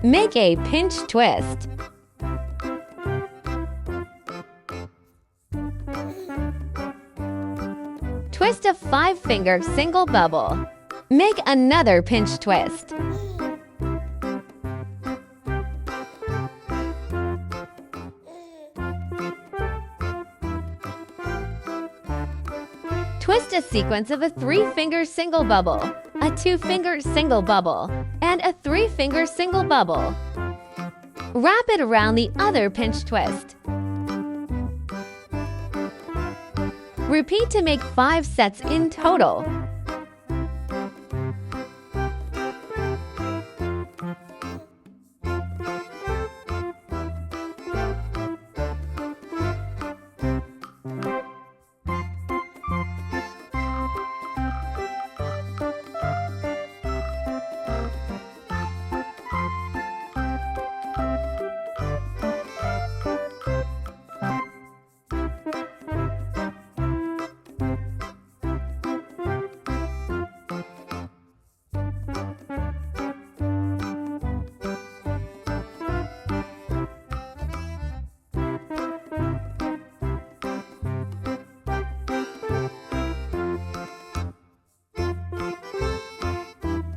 Make a pinch twist. Twist a 5-finger single bubble. Make another pinch twist. Twist a sequence of a 3-finger single bubble, a 2-finger single bubble, and a 3-finger single bubble. Wrap it around the other pinch twist. Repeat to make 5 sets in total.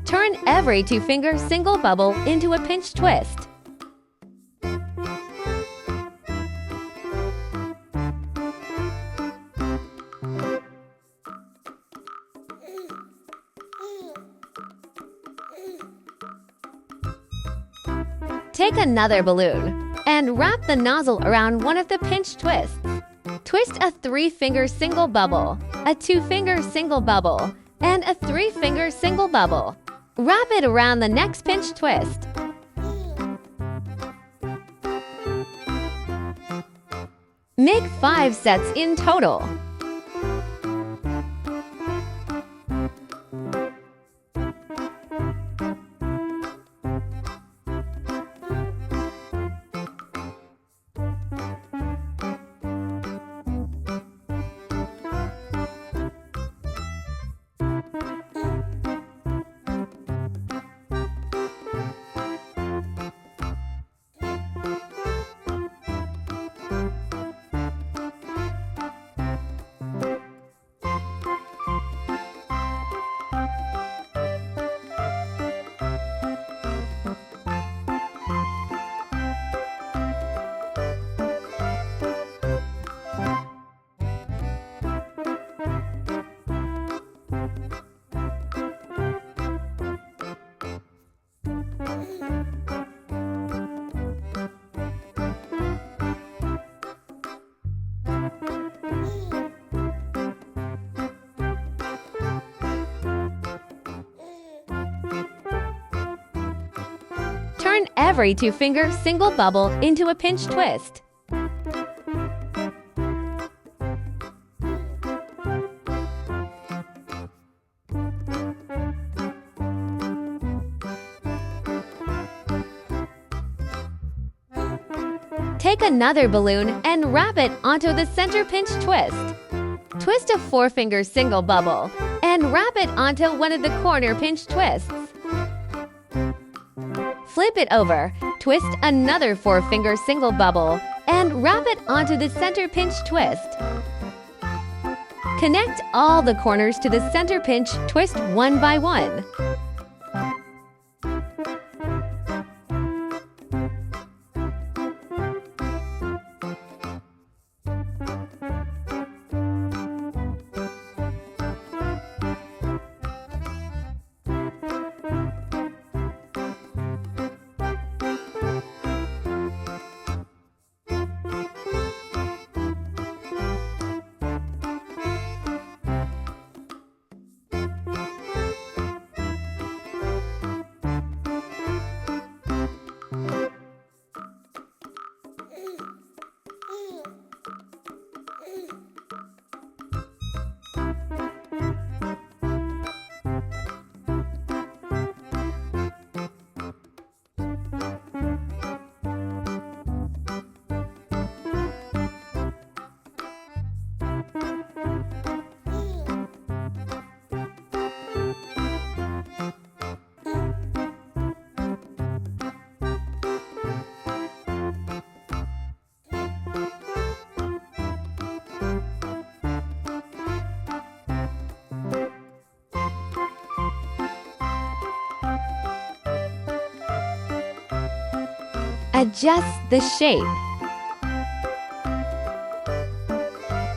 Turn every 2-finger single bubble into a pinch twist. Take another balloon and wrap the nozzle around one of the pinch twists. Twist a 3-finger single bubble, a 2-finger single bubble, and a 3-finger single bubble. Wrap it around the next pinch twist. Make 5 sets in total. Turn every 2-finger single bubble into a pinch twist. Take another balloon and wrap it onto the center pinch twist. Twist a 4-finger single bubble and wrap it onto one of the corner pinch twists. Flip it over, twist another 4-finger single bubble, and wrap it onto the center pinch twist. Connect all the corners to the center pinch twist one by one. adjust the shape.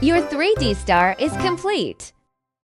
Your 3D star is complete.